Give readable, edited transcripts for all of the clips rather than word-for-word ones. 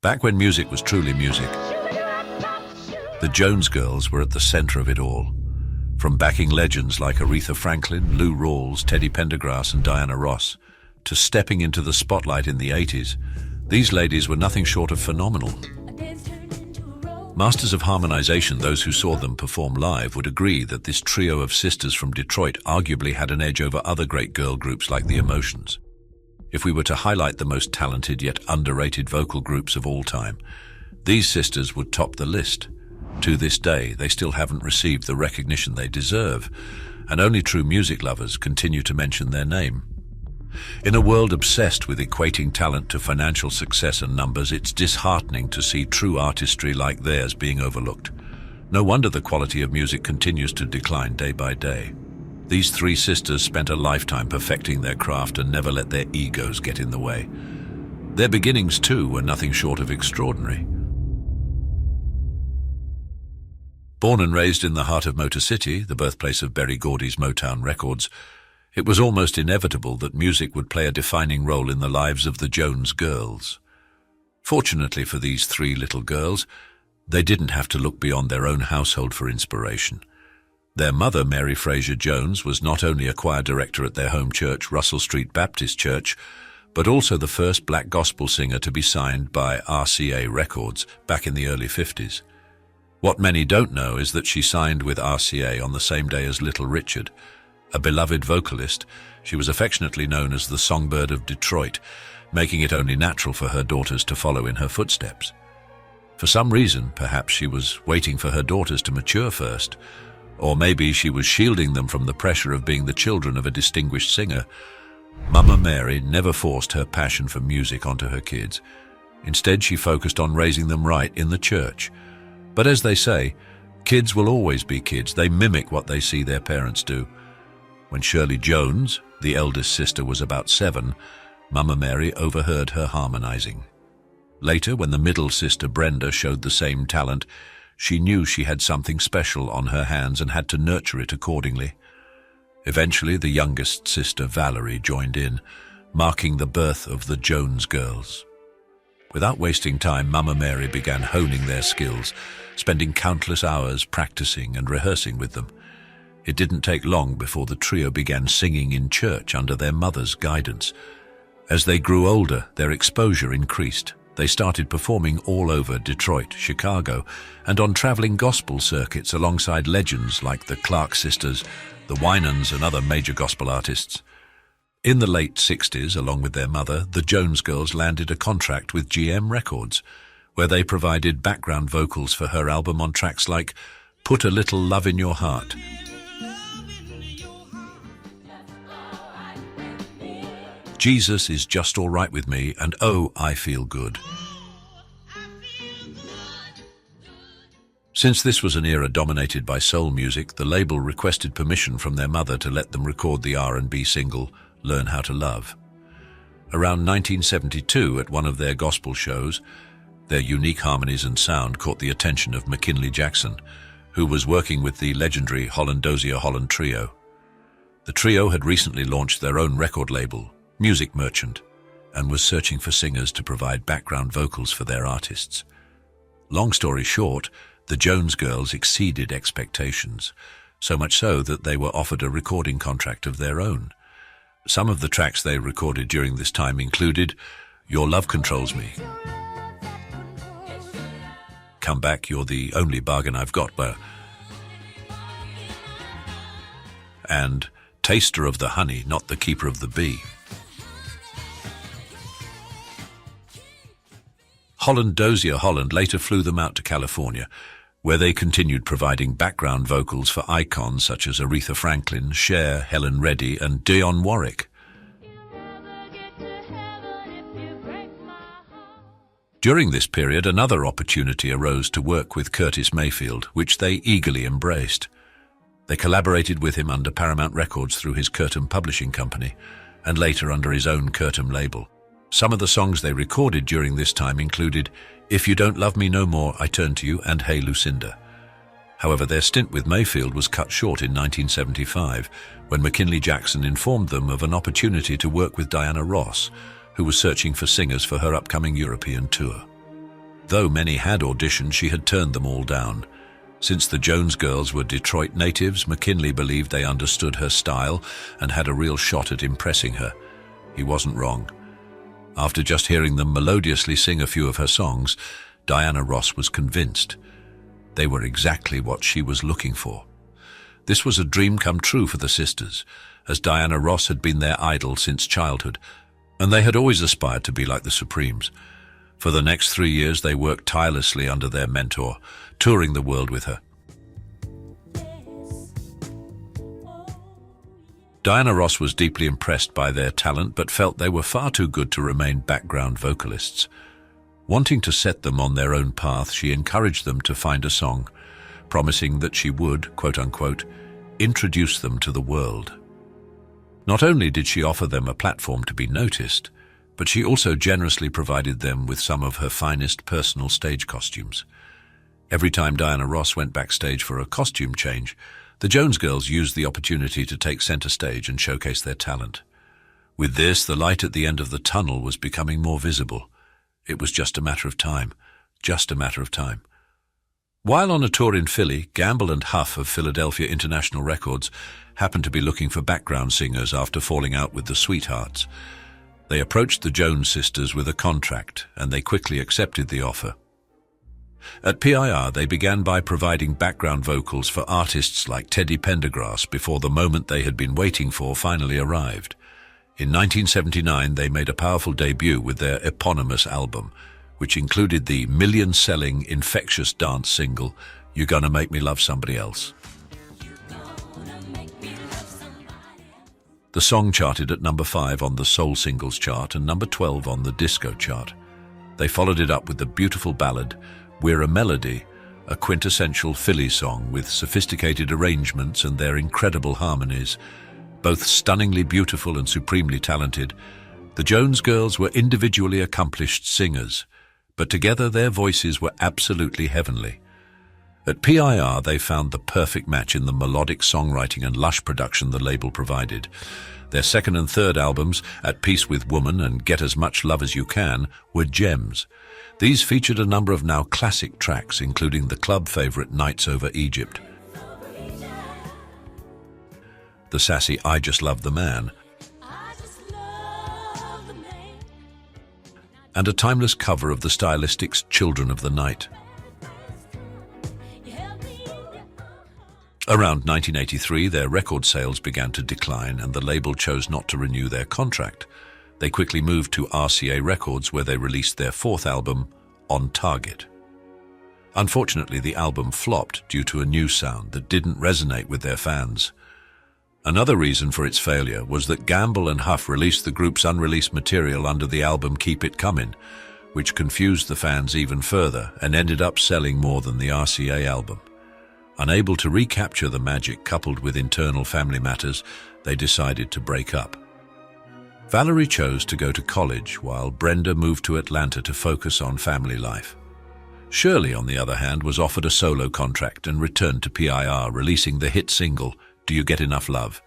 Back when music was truly music, the Jones Girls were at the center of it all. From backing legends like Aretha Franklin, Lou Rawls, Teddy Pendergrass and Diana Ross, to stepping into the spotlight in the 80s, these ladies were nothing short of phenomenal. Masters of harmonization, those who saw them perform live would agree that this trio of sisters from Detroit arguably had an edge over other great girl groups like the Emotions. If we were to highlight the most talented yet underrated vocal groups of all time, these sisters would top the list. To this day, they still haven't received the recognition they deserve, and only true music lovers continue to mention their name. In a world obsessed with equating talent to financial success and numbers, it's disheartening to see true artistry like theirs being overlooked. No wonder the quality of music continues to decline day by day. These three sisters spent a lifetime perfecting their craft and never let their egos get in the way. Their beginnings, too, were nothing short of extraordinary. Born and raised in the heart of Motor City, the birthplace of Berry Gordy's Motown Records, it was almost inevitable that music would play a defining role in the lives of the Jones Girls. Fortunately for these three little girls, they didn't have to look beyond their own household for inspiration. Their mother, Mary Fraser Jones, was not only a choir director at their home church, Russell Street Baptist Church, but also the first black gospel singer to be signed by RCA Records back in the early 50s. What many don't know is that she signed with RCA on the same day as Little Richard. A beloved vocalist, she was affectionately known as the Songbird of Detroit, making it only natural for her daughters to follow in her footsteps. For some reason, perhaps she was waiting for her daughters to mature first, or maybe she was shielding them from the pressure of being the children of a distinguished singer. Mama Mary never forced her passion for music onto her kids. Instead, she focused on raising them right in the church. But as they say, kids will always be kids. They mimic what they see their parents do. When Shirley Jones, the eldest sister, was about 7, Mama Mary overheard her harmonizing. Later, when the middle sister Brenda showed the same talent, she knew she had something special on her hands and had to nurture it accordingly. Eventually, the youngest sister Valerie joined in, marking the birth of the Jones Girls. Without wasting time, Mama Mary began honing their skills, spending countless hours practicing and rehearsing with them. It didn't take long before the trio began singing in church under their mother's guidance. As they grew older, their exposure increased. They started performing all over Detroit, Chicago, and on traveling gospel circuits alongside legends like the Clark Sisters, the Winans, and other major gospel artists. In the late 60s, along with their mother, the Jones Girls landed a contract with GM Records, where they provided background vocals for her album on tracks like Put a Little Love in Your Heart, Jesus is Just All Right With Me, and Oh, I Feel Good. Since this was an era dominated by soul music, the label requested permission from their mother to let them record the R&B single, Learn How to Love. Around 1972, at one of their gospel shows, their unique harmonies and sound caught the attention of McKinley Jackson, who was working with the legendary Holland Dozier Holland Trio. The trio had recently launched their own record label, Music Merchant, and was searching for singers to provide background vocals for their artists. Long story short, the Jones Girls exceeded expectations, so much so that they were offered a recording contract of their own. Some of the tracks they recorded during this time included Your Love Controls Me, Come Back, You're the Only Bargain I've Got, and Taster of the Honey, Not the Keeper of the Bee. Holland Dozier Holland later flew them out to California, where they continued providing background vocals for icons such as Aretha Franklin, Cher, Helen Reddy, and Dionne Warwick. During this period, another opportunity arose to work with Curtis Mayfield, which they eagerly embraced. They collaborated with him under Paramount Records through his Curtom Publishing Company, and later under his own Curtom label. Some of the songs they recorded during this time included If You Don't Love Me No More, I Turn to You, and Hey Lucinda. However, their stint with Mayfield was cut short in 1975, when McKinley Jackson informed them of an opportunity to work with Diana Ross, who was searching for singers for her upcoming European tour. Though many had auditioned, she had turned them all down. Since the Jones Girls were Detroit natives, McKinley believed they understood her style and had a real shot at impressing her. He wasn't wrong. After just hearing them melodiously sing a few of her songs, Diana Ross was convinced. They were exactly what she was looking for. This was a dream come true for the sisters, as Diana Ross had been their idol since childhood, and they had always aspired to be like the Supremes. For the next 3 years, they worked tirelessly under their mentor, touring the world with her. Diana Ross was deeply impressed by their talent, but felt they were far too good to remain background vocalists. Wanting to set them on their own path, she encouraged them to find a song, promising that she would, quote-unquote, introduce them to the world. Not only did she offer them a platform to be noticed, but she also generously provided them with some of her finest personal stage costumes. Every time Diana Ross went backstage for a costume change, the Jones Girls used the opportunity to take center stage and showcase their talent. With this, the light at the end of the tunnel was becoming more visible. It was just a matter of time. Just a matter of time. While on a tour in Philly, Gamble and Huff of Philadelphia International Records happened to be looking for background singers after falling out with the Sweethearts. They approached the Jones sisters with a contract, and they quickly accepted the offer. At PIR, they began by providing background vocals for artists like Teddy Pendergrass before the moment they had been waiting for finally arrived. In 1979, they made a powerful debut with their eponymous album, which included the million-selling infectious dance single, "You Gonna Make Me Love Somebody Else." The song charted at number 5 on the Soul Singles chart and number 12 on the Disco chart. They followed it up with the beautiful ballad, "We're a Melody," a quintessential Philly song with sophisticated arrangements and their incredible harmonies. Both stunningly beautiful and supremely talented, the Jones Girls were individually accomplished singers, but together their voices were absolutely heavenly. At PIR, they found the perfect match in the melodic songwriting and lush production the label provided. Their second and third albums, At Peace with Woman and Get As Much Love As You Can, were gems. These featured a number of now classic tracks, including the club favorite Nights Over Egypt, the sassy I Just Love the Man, and a timeless cover of the Stylistics' Children of the Night. Around 1983, their record sales began to decline and the label chose not to renew their contract. They quickly moved to RCA Records, where they released their fourth album, On Target. Unfortunately, the album flopped due to a new sound that didn't resonate with their fans. Another reason for its failure was that Gamble and Huff released the group's unreleased material under the album Keep It Comin', which confused the fans even further and ended up selling more than the RCA album. Unable to recapture the magic coupled with internal family matters, they decided to break up. Valerie chose to go to college, while Brenda moved to Atlanta to focus on family life. Shirley, on the other hand, was offered a solo contract and returned to PIR, releasing the hit single, Do You Get Enough Love?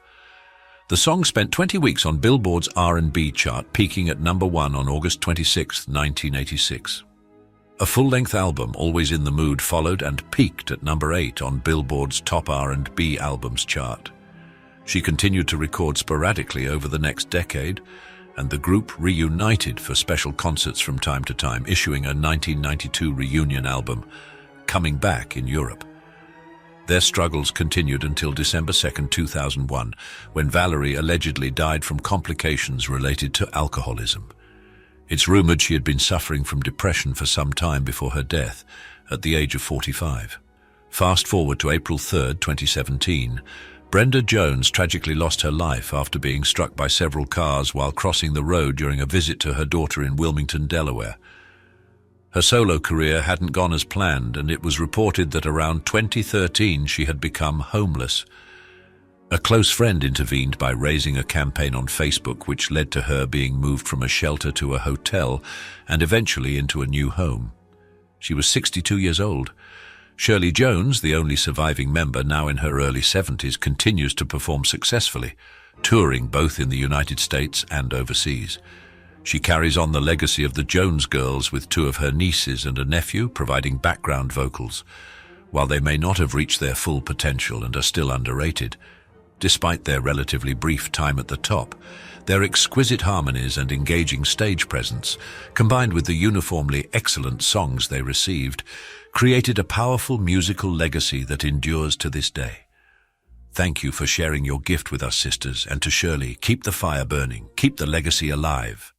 The song spent 20 weeks on Billboard's R&B chart, peaking at number 1 on August 26, 1986. A full-length album, Always in the Mood, followed and peaked at number 8 on Billboard's Top R&B Albums chart. She continued to record sporadically over the next decade, and the group reunited for special concerts from time to time, issuing a 1992 reunion album, Coming Back, in Europe. Their struggles continued until December 2, 2001, when Valerie allegedly died from complications related to alcoholism. It's rumored she had been suffering from depression for some time before her death, at the age of 45. Fast forward to April 3, 2017, Brenda Jones tragically lost her life after being struck by several cars while crossing the road during a visit to her daughter in Wilmington, Delaware. Her solo career hadn't gone as planned, and it was reported that around 2013 she had become homeless. A close friend intervened by raising a campaign on Facebook, which led to her being moved from a shelter to a hotel and eventually into a new home. She was 62 years old. Shirley Jones, the only surviving member, now in her early 70s, continues to perform successfully, touring both in the United States and overseas. She carries on the legacy of the Jones Girls with two of her nieces and a nephew providing background vocals. While they may not have reached their full potential and are still underrated, despite their relatively brief time at the top, their exquisite harmonies and engaging stage presence, combined with the uniformly excellent songs they received, created a powerful musical legacy that endures to this day. Thank you for sharing your gift with us, sisters, and to Shirley, keep the fire burning, keep the legacy alive.